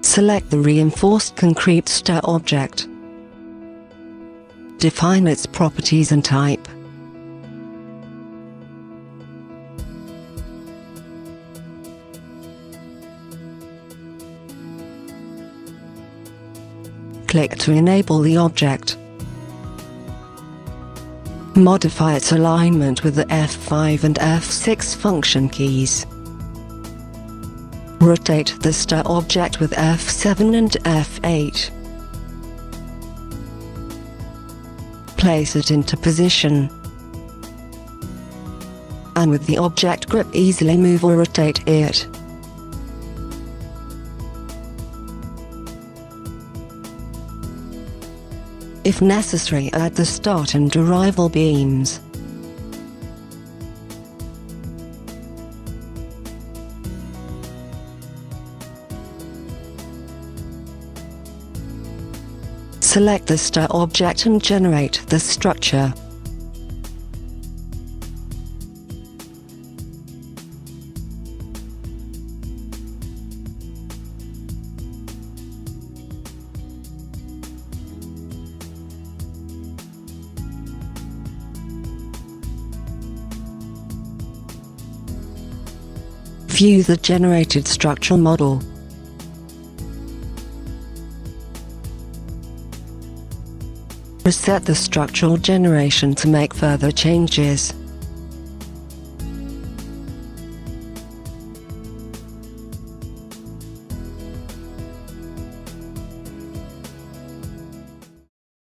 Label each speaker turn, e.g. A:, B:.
A: Select the Reinforced Concrete Stair object. Define its properties and type. Click to enable the object. Modify its alignment with the F5 and F6 function keys. Rotate the stair object with F7 and F8. Place it into position. And with the object grip, easily move or rotate it. If necessary, add the start and arrival beams. Select the stair object and generate the structure. View the generated structural model. Reset the structural generation to make further changes.